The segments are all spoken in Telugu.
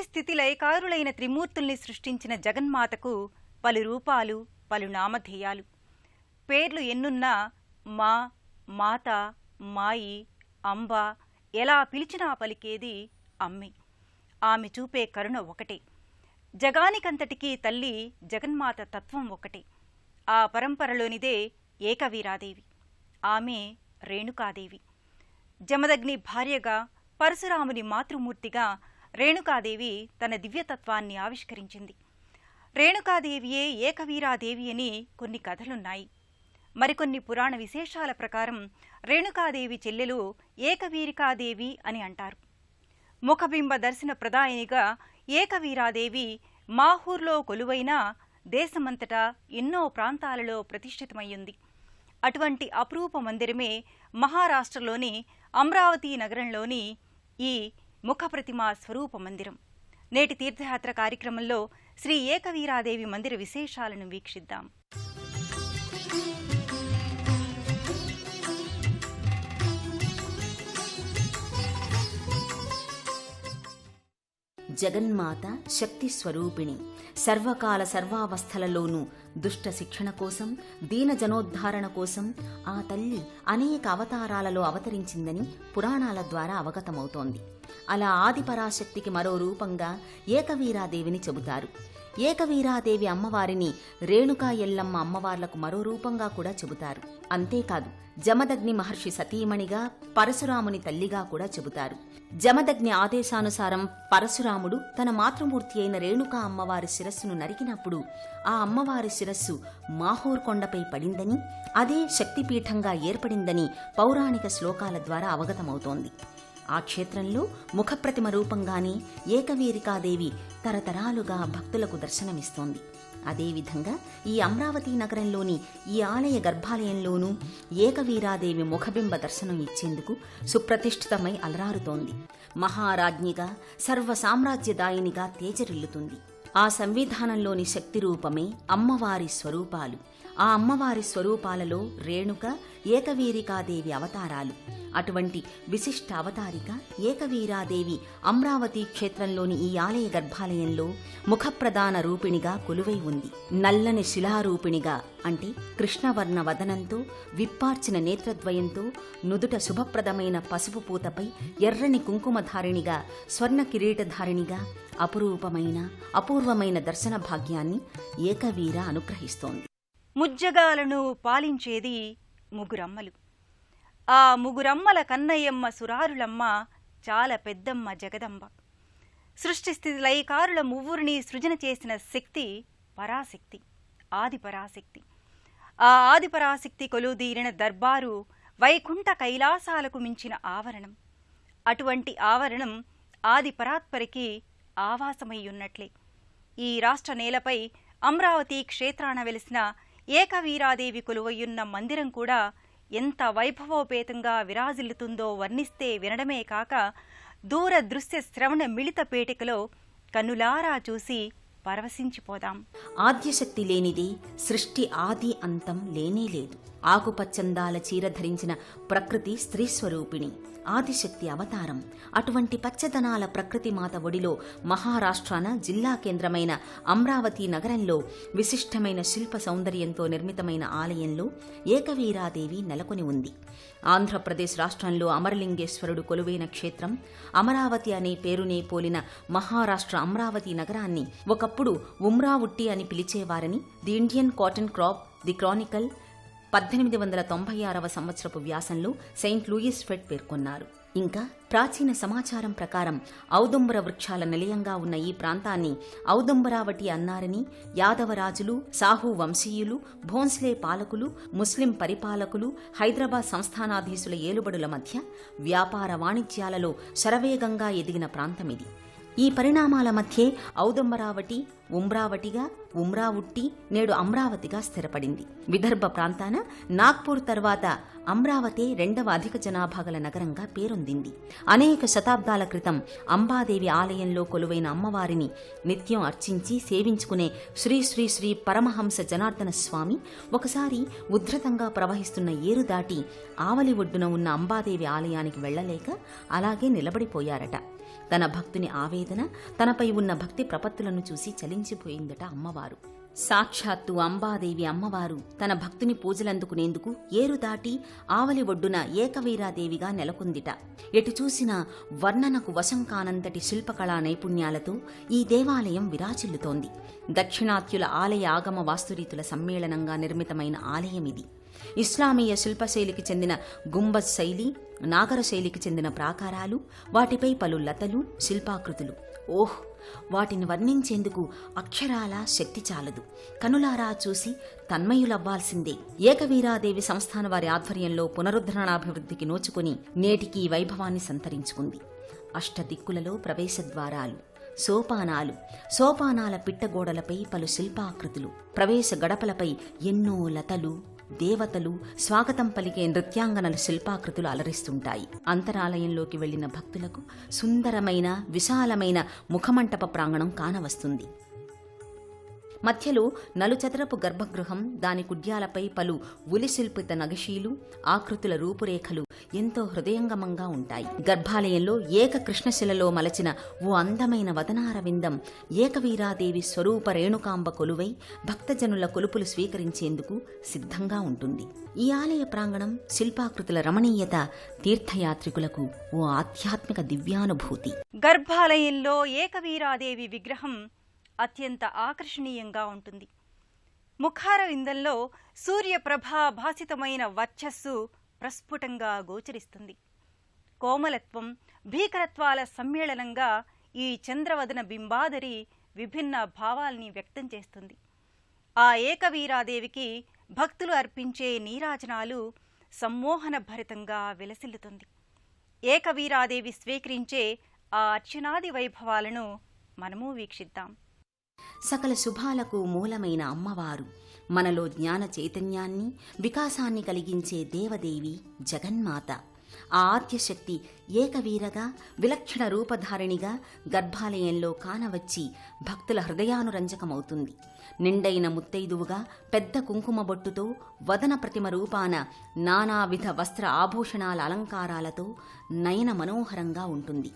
స్థితి లయకారులైన త్రిమూర్తుల్ని సృష్టించిన జగన్మాతకు పలు రూపాలు, పలు నామధేయాలు. పేర్లు ఎన్నున్నా మా, మాత, మాయి, అంబ ఎలా పిలిచినా పలికేది అమ్మే. ఆమె చూపే కరుణ ఒకటే. జగానికంతటికీ తల్లి జగన్మాత తత్వం ఒకటే. ఆ పరంపరలోనిదే ఏకవీరాదేవి. ఆమె రేణుకాదేవి. జమదగ్ని భార్యగా, పరశురాముని మాతృమూర్తిగా రేణుకాదేవి తన దివ్యతత్వాన్ని ఆవిష్కరించింది. రేణుకాదేవియే ఏకవీరాదేవి అని కొన్ని కథలున్నాయి. మరికొన్ని పురాణ విశేషాల ప్రకారం రేణుకాదేవి చెల్లెలు ఏకవీరికాదేవి అని అంటారు. ముఖబింబ దర్శన ప్రదాయినిగా ఏకవీరాదేవి మాహూర్లో కొలువైన దేశమంతటా ఎన్నో ప్రాంతాలలో ప్రతిష్ఠితమయ్యింది. అటువంటి అపురూప మందిరమే మహారాష్ట్రలోని అమరావతి నగరంలోని ఈ ముఖప్రతిమా స్వరూప మందిరం. నేటి తీర్థయాత్ర కార్యక్రమంలో శ్రీ ఏకవీరాదేవి మందిర విశేషాలను వీక్షిద్దాం. జగన్మాత శక్తి స్వరూపిణి. సర్వకాల సర్వావస్థలలోనూ దుష్ట శిక్షణ కోసం, దీన జనోద్ధారణ కోసం ఆ తల్లి అనేక అవతారాలలో అవతరించిందని పురాణాల ద్వారా అవగతమవుతోంది. అలా ఆదిపరాశక్తికి మరో రూపంగా ఏకవీరాదేవిని చెబుతారు. ఏకవీరాదేవి అమ్మవారిని రేణుకా ఎల్లమ్మ అమ్మవార్లకు మరో రూపంగా కూడా చెబుతారు. అంతేకాదు, జమదగ్ని మహర్షి సతీమణిగా, పరశురాముని తల్లిగా కూడా చెబుతారు. జమదగ్ని ఆదేశానుసారం పరశురాముడు తన మాతృమూర్తి అయిన రేణుకా అమ్మవారి శిరస్సును నరికినప్పుడు ఆ అమ్మవారి శిరస్సు మాహూర్ కొండపై పడిందని, అదే శక్తిపీఠంగా ఏర్పడిందని పౌరాణిక శ్లోకాల ద్వారా అవగతమవుతోంది. ఆ క్షేత్రంలో ముఖప్రతిమ రూపంగానే ఏకవీరికాదేవి తరతరాలుగా భక్తులకు దర్శనమిస్తోంది. అదేవిధంగా ఈ అమరావతి నగరంలోని ఈ ఆలయ గర్భాలయంలోనూ ఏకవీరాదేవి ముఖబింబ దర్శనం ఇచ్చేందుకు సుప్రతిష్ఠితమై అలరారుతోంది. మహారాజ్ఞిగా, సర్వసామ్రాజ్యదాయినిగా తేజరిల్లుతుంది. ఆ సంవిధానంలోని శక్తి రూపమే అమ్మవారి స్వరూపాలు. ఆ అమ్మవారి స్వరూపాలలో రేణుక, ఏకవీరికాదేవి అవతారాలు. అటువంటి విశిష్ట అవతారిక ఏకవీరాదేవి అమరావతి క్షేత్రంలోని ఈ ఆలయ గర్భాలయంలో ముఖప్రధాన రూపిణిగా కొలువై ఉంది. నల్లని శిలారూపిణిగా, అంటే కృష్ణవర్ణ వదనంతో, విప్పార్చిన నేత్రద్వయంతో, నుదుట శుభప్రదమైన పసుపు పూతపై ఎర్రని కుంకుమధారిణిగా, స్వర్ణ కిరీటధారిణిగా అపూర్వమైన దర్శన భాగ్యాన్ని ఏకవీర అనుగ్రహిస్తోంది. ముజ్జగాలను పాలించేది ముగురమ్మలు. ఆ ముగురమ్మల కన్నయ్యమ్మ సురారులమ్మ చాలా పెద్దమ్మ జగదంబ. సృష్టి స్థితి లయకారుల మువ్వురిని సృజన చేసిన శక్తి పరాశక్తి, ఆదిపరాశక్తి. ఆ ఆదిపరాశక్తి కొలుదీరిన దర్బారు వైకుంఠ కైలాసాలకు మించిన ఆవరణం. అటువంటి ఆవరణం ఆదిపరాత్పరికి ఆవాసమయ్యున్నట్లే. ఈ రాష్ట్ర నేలపై అమరావతి క్షేత్రాన వెలిసిన ఏకవీరాదేవి కొలువయ్యున్న మందిరం కూడా ఎంత వైభవోపేతంగా విరాజిల్లుతుందో వర్ణిస్తే వినడమే కాక, దూర దృశ్య శ్రవణ మిళిత పేటికలో కన్నులారా చూసి పరవశించిపోదాం. ఆద్యశక్తి లేనిది సృష్టి ఆది అంతం లేనేలేదు. ఆకుపచ్చందాల చీర ధరించిన ప్రకృతి స్త్రీస్వరూపిణి, ఆదిశక్తి అవతారం. అటువంటి పచ్చదనాల ప్రకృతి మాత ఒడిలో మహారాష్ట్రాన జిల్లా కేంద్రమైన అమరావతి నగరంలో విశిష్టమైన శిల్ప సౌందర్యంతో నిర్మితమైన ఆలయంలో ఏకవీరాదేవి నెలకొని ఉంది. ఆంధ్రప్రదేశ్ రాష్ట్రంలో అమరలింగేశ్వరుడు కొలువైన క్షేత్రం అమరావతి అనే పేరునే పోలిన మహారాష్ట్ర అమరావతి నగరాన్ని ఒకప్పుడు ఉమ్రావుట్టి అని పిలిచేవారని the Indian cotton crop, the chronicle 1896వ సంవత్సరపు వ్యాసంలో సెయింట్ లూయిస్ ఫెడ్ పేర్కొన్నారు. ఇంకా ప్రాచీన సమాచారం ప్రకారం ఔదుంబర వృక్షాల నిలయంగా ఉన్న ఈ ప్రాంతాన్ని ఔదుంబరావటి అన్నారని యాదవరాజులు, సాహు వంశీయులు, భోన్స్లే పాలకులు, ముస్లిం పరిపాలకులు, హైదరాబాద్ సంస్థానాధీశుల ఏలుబడుల మధ్య వ్యాపార వాణిజ్యాలలో శరవేగంగా ఎదిగిన ప్రాంతమిది. ఈ పరిణామాల మధ్యే ఔదుంబరావటి ఉమ్రావటిగా, ఉమ్రావుట్టి నేడు అమరావతిగా స్థిరపడింది. విదర్భ ప్రాంతాన నాగ్పూర్ తర్వాత అమరావతి రెండవ అధిక జనాభా గల నగరంగా పేరొందింది. అనేక శతాబ్దాల క్రితం అంబాదేవి ఆలయంలో కొలువైన అమ్మవారిని నిత్యం అర్చించి సేవించుకునే శ్రీ శ్రీ శ్రీ పరమహంస జనార్దన స్వామి ఒకసారి ఉద్ధృతంగా ప్రవహిస్తున్న ఏరు దాటి ఆవలి ఒడ్డున ఉన్న అంబాదేవి ఆలయానికి వెళ్లలేక అలాగే నిలబడిపోయారట. తన భక్తుని ఆవేదన, తనపై ఉన్న భక్తి ప్రపత్తులను చూసి చలించిపోయిందట అమ్మవారు. సాక్షాత్తు అంబాదేవి అమ్మవారు తన భక్తుని పూజలందుకునేందుకు ఏరు దాటి ఆవలి ఒడ్డున ఏకవీరాదేవిగా నెలకొందిట. ఎటు చూసినా వర్ణనకు వశం కానంతటి శిల్పకళా నైపుణ్యాలతో ఈ దేవాలయం విరాజిల్లుతోంది. దక్షిణాత్యుల ఆలయ ఆగమ వాస్తురీతుల సమ్మేళనంగా నిర్మితమైన ఆలయమిది. ఇస్లామీయ శిల్పశైలికి చెందిన గుంబజ్ శైలి, నాగర శైలికి చెందిన ప్రాకారాలు, వాటిపై పలు లతలు, శిల్పాకృతులు. ఓహ్, వాటిని వర్ణించేందుకు అక్షరాల శక్తి చాలదు. కనులారా చూసి తన్మయులవ్వాల్సిందే. ఏకవీరాదేవి సంస్థాన వారి ఆధ్వర్యంలో పునరుద్ధరణాభివృద్ధికి నోచుకుని నేటికి వైభవాన్ని సంతరించుకుంది. అష్టదిక్కులలో ప్రవేశద్వారాలు, సోపానాలు, సోపానాల పిట్టగోడలపై పలు శిల్పాకృతులు, ప్రవేశ గడపలపై ఎన్నో లతలు, దేవతలు, స్వాగతం పలికే నృత్యాంగనల శిల్పాకృతులు అలరిస్తుంటాయి. అంతరాలయంలోకి వెళ్లిన భక్తులకు సుందరమైన విశాలమైన ముఖమంటప ప్రాంగణం కానవస్తుంది. మధ్యలో నలుచదరపు గర్భగృహం, దాని కుడ్యాలపై పలు ఉలిశిల్పిత నగిషీలు, ఆకృతుల రూపురేఖలు ఎంతో హృదయంగమంగా ఉంటాయి. గర్భాలయంలో ఏక కృష్ణశిలలో మలచిన ఓ అందమైన వదనారవిందం ఏకవీరాదేవి స్వరూప రేణుకాంబ కొలువై భక్తజనుల కొలుపులు స్వీకరించేందుకు సిద్ధంగా ఉంటుంది. ఈ ఆలయ ప్రాంగణం, శిల్పాకృతుల రమణీయత తీర్థయాత్రికులకు ఓ ఆధ్యాత్మిక దివ్యానుభూతి. గర్భాలయంలో ఏకవీరాదేవి విగ్రహం అత్యంత ఆకర్షణీయంగా ఉంటుంది. ముఖార విందంలో సూర్యప్రభా భాసితమైన వర్చస్సు ప్రస్ఫుటంగా గోచరిస్తుంది. కోమలత్వం, భీకరత్వాల సమ్మేళనంగా ఈ చంద్రవదన బింబాదరి విభిన్న భావాల్ని వ్యక్తం చేస్తుంది. ఆ ఏకవీరాదేవికి భక్తులు అర్పించే నీరాజనాలు సమ్మోహన భరితంగా విలసిల్లుతుంది. ఏకవీరాదేవి స్వీకరించే ఆ అర్చనాది వైభవాలను మనము వీక్షిద్దాం. సకల శుభాలకు మూలమైన అమ్మవారు, మనలో జ్ఞాన చైతన్యాన్ని, వికాసాన్ని కలిగించే దేవదేవి జగన్మాత. ఆ ఆద్యశక్తి ఏకవీరగా, విలక్షణ రూపధారిణిగా గర్భాలయంలో కానవచ్చి భక్తుల హృదయానురంజకమవుతుంది. నిండైన ముత్తైదువుగా పెద్ద కుంకుమ బొట్టుతో, వదన ప్రతిమ రూపాన నానావిధ వస్త్ర ఆభూషణాల అలంకారాలతో నయన మనోహరంగా ఉంటుంది.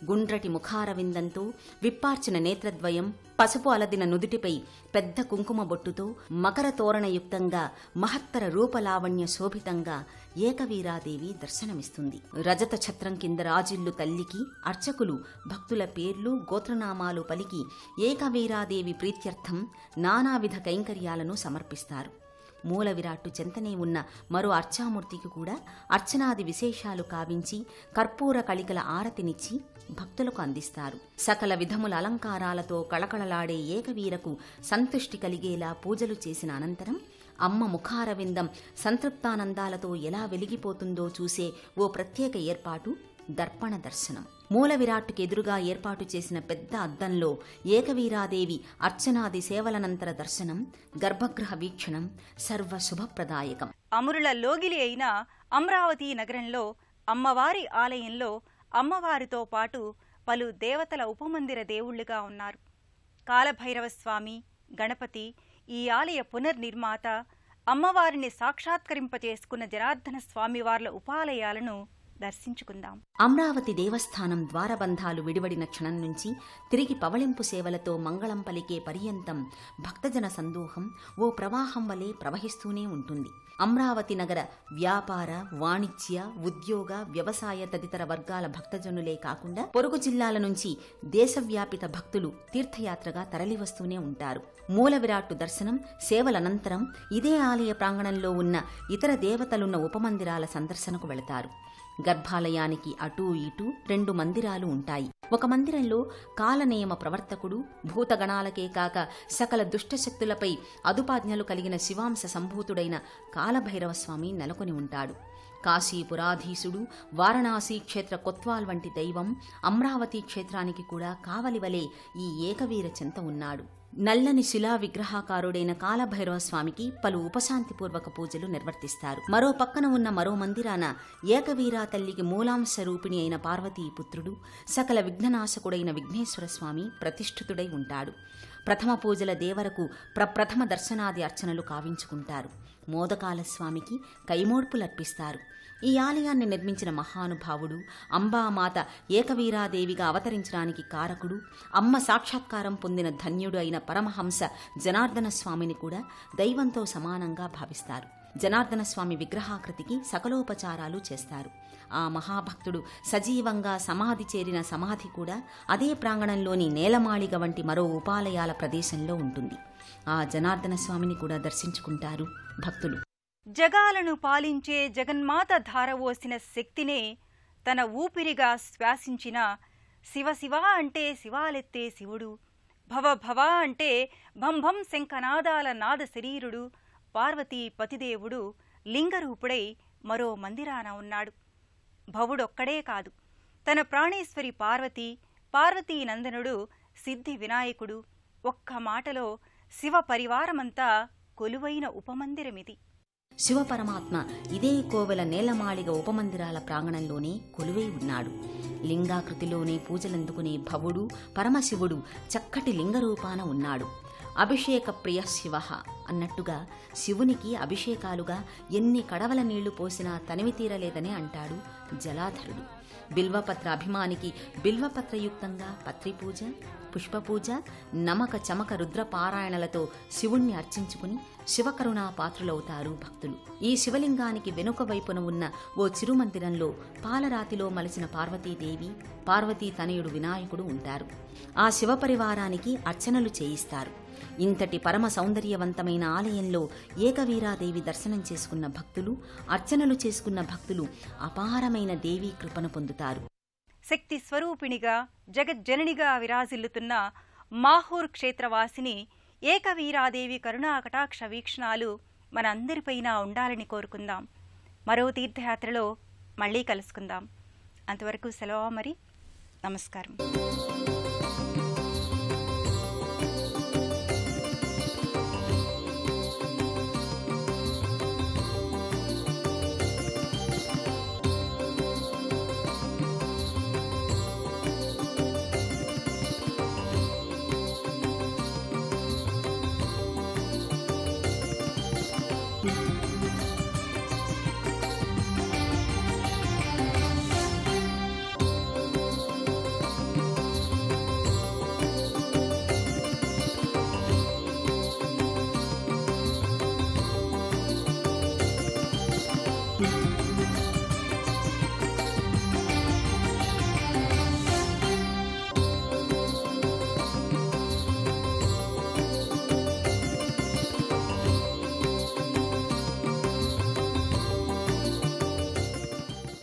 గుండ్రటి ముఖారవిందంతో, విప్పార్చిన నేత్రద్వయం, పసుపు అలదిన నుదుటిపై పెద్ద కుంకుమ బొట్టుతో, మకర తోరణయుక్తంగా, మహత్తర రూపలావణ్య శోభితంగా ఏకవీరాదేవి దర్శనమిస్తుంది. రజత ఛత్రం కింద రాజిల్లు తల్లికి అర్చకులు భక్తుల పేర్లు, గోత్రనామాలు పలికి ఏకవీరాదేవి ప్రీత్యర్థం నానావిధ కైంకర్యాలను సమర్పిస్తారు. మూల విరాట్టు చెంతనే ఉన్న మరో అర్చామూర్తికి కూడా అర్చనాది విశేషాలు కావించి కర్పూర కళికల ఆరతినిచ్చి భక్తులకు అందిస్తారు. సకల విధముల అలంకారాలతో కళకళలాడే ఏకవీరకు సంతుష్టి కలిగేలా పూజలు చేసిన అనంతరం అమ్మ ముఖారవిందం సంతృప్తానందాలతో ఎలా వెలిగిపోతుందో చూసే ఓ ప్రత్యేక ఏర్పాటు దర్పణ దర్శనం. మూల విరాట్టుకి ఎదురుగా ఏర్పాటు చేసిన పెద్ద అద్దంలో ఏకవీరాదేవి అర్చనాది సేవలనంతర దర్శనం, గర్భగృహ వీక్షణం సర్వశుభప్రదాయకం. అమరుల లోగిలి అయిన అమరావతి నగరంలో అమ్మవారి ఆలయంలో అమ్మవారితో పాటు పలు దేవతల ఉపమందిర దేవుళ్లుగా ఉన్నారు. కాలభైరవ స్వామి, గణపతి ఈ ఆలయ పునర్నిర్మాత. అమ్మవారిని సాక్షాత్కరింపచేసుకున్న జనార్దన స్వామివార్ల ఉపాలయాలను దర్శించుకుందాం. అమరావతి దేవస్థానం ద్వారబంధాలు విడివడిన క్షణం నుంచి తిరిగి పవళింపు సేవలతో మంగళం పలికే పర్యంతం భక్తజన సందోహం ఓ ప్రవాహం వలె ప్రవహిస్తూనే ఉంటుంది. అమరావతి నగర వ్యాపార, వాణిజ్య, ఉద్యోగ, వ్యవసాయ తదితర వర్గాల భక్తజనులే కాకుండా పొరుగు జిల్లాల నుంచి దేశవ్యాపిత భక్తులు తీర్థయాత్రగా తరలివస్తూనే ఉంటారు. మూల విరాట్టు దర్శనం, సేవలనంతరం ఇదే ఆలయ ప్రాంగణంలో ఉన్న ఇతర దేవతలున్న ఉపమందిరాల సందర్శనకు వెళతారు. గర్భాలయానికి అటూ ఇటూ 2 మందిరాలు ఉంటాయి. ఒక మందిరంలో కాలనియమ ప్రవర్తకుడు, భూతగణాలకే కాక సకల దుష్టశక్తులపై అదుపాజ్ఞలు కలిగిన శివాంశ సంభూతుడైన కాలభైరవస్వామి నెలకొని ఉంటాడు. కాశీపురాధీశుడు, వారణాసి క్షేత్ర కొత్వాల్ వంటి దైవం అమరావతి క్షేత్రానికి కూడా కావలివలే ఈ ఏకవీర చెంత ఉన్నాడు. నల్లని శిలా విగ్రహాకారుడైన కాలభైరవ స్వామికి పలు ఉపశాంతిపూర్వక పూజలు నిర్వర్తిస్తారు. మరో పక్కన ఉన్న మరో మందిరాన ఏకవీరా తల్లికి మూలాంశ రూపిణి అయిన పార్వతీపుత్రుడు, సకల విఘ్ననాశకుడైన విఘ్నేశ్వర స్వామి ప్రతిష్ఠితుడై ఉంటాడు. ప్రథమ పూజల దేవరకు ప్రప్రథమ దర్శనాది అర్చనలు కావించుకుంటారు. మోదకాల స్వామికి కైమోడ్పులర్పిస్తారు. ఈ ఆలయాన్ని నిర్మించిన మహానుభావుడు, అంబామాత ఏకవీరాదేవిగా అవతరించడానికి కారకుడు, అమ్మ సాక్షాత్కారం పొందిన ధన్యుడు అయిన పరమహంస జనార్దన స్వామిని కూడా దైవంతో సమానంగా భావిస్తారు. జనార్దన స్వామి విగ్రహాకృతికి సకలోపచారాలు చేస్తారు. ఆ మహాభక్తుడు సజీవంగా సమాధి చేరిన సమాధి కూడా అదే ప్రాంగణంలోని నేలమాళిగ వంటి మరో ఉపాలయాల ప్రదేశంలో ఉంటుంది. ఆ జనార్దన స్వామిని కూడా దర్శించుకుంటారు భక్తులు. జగాలను పాలించే జగన్మాత ధారవోసిన శక్తినే తన ఊపిరిగా శ్వాసించిన శివ అంటే శివాలెత్తే శివుడు, భవ అంటే భంభం శంఖనాదాల నాద శరీరుడు, పార్వతీ పతిదేవుడు లింగరూపుడై మరో మందిరాన ఉన్నాడు. భవుడొక్కడే కాదు, తన ప్రాణేశ్వరి పార్వతీ నందనుడు సిద్ధి వినాయకుడు, ఒక్క మాటలో శివ పరివారమంతా కొలువైన ఉపమందిరమిది. శివపరమాత్మ ఇదే కోవెల నేలమాళిగ ఉపమందిరాల ప్రాంగణంలోనే కొలువై ఉన్నాడు. లింగాకృతిలోనే పూజలందుకునే భవుడు పరమశివుడు చక్కటి లింగరూపాన ఉన్నాడు. అభిషేక ప్రియ శివ అన్నట్టుగా శివునికి అభిషేకాలుగా ఎన్ని కడవల నీళ్లు పోసినా తనివి తీరలేదని అంటాడు జలాధరుడు. బిల్వపత్ర అభిమానికి బిల్వపత్రయుక్తంగా పత్రిపూజ, పుష్పపూజ, నమక చమక రుద్రపారాయణలతో శివుణ్ణి అర్చించుకుని శివకరుణా పాత్రులవుతారు భక్తులు. ఈ శివలింగానికి వెనుక వైపున ఉన్న ఓ చిరుమందిరంలో పాలరాతిలో మలిచిన పార్వతీదేవి, పార్వతీ తనయుడు వినాయకుడు ఉంటారు. ఆ శివపరివారానికి అర్చనలు చేయిస్తారు. ఇంతటి పరమ సౌందర్యవంతమైన ఆలయంలో ఏకవీరాదేవి దర్శనం చేసుకున్న భక్తులు, అర్చనలు చేసుకున్న భక్తులు అపారమైన దేవీ కృపను పొందుతారు. శక్తి స్వరూపిణిగా జగజ్జననిగా విరాజిల్లుతున్న మాహూర్ క్షేత్రవాసిని ఏకవీరాదేవి కరుణా కటాక్ష వీక్షణాలు మనందరిపైన ఉండాలని కోరుకుందాం. మరో తీర్థయాత్రలో మళ్ళీ కలుసుకుందాం. అంతవరకు సెలవు మరి. నమస్కారం.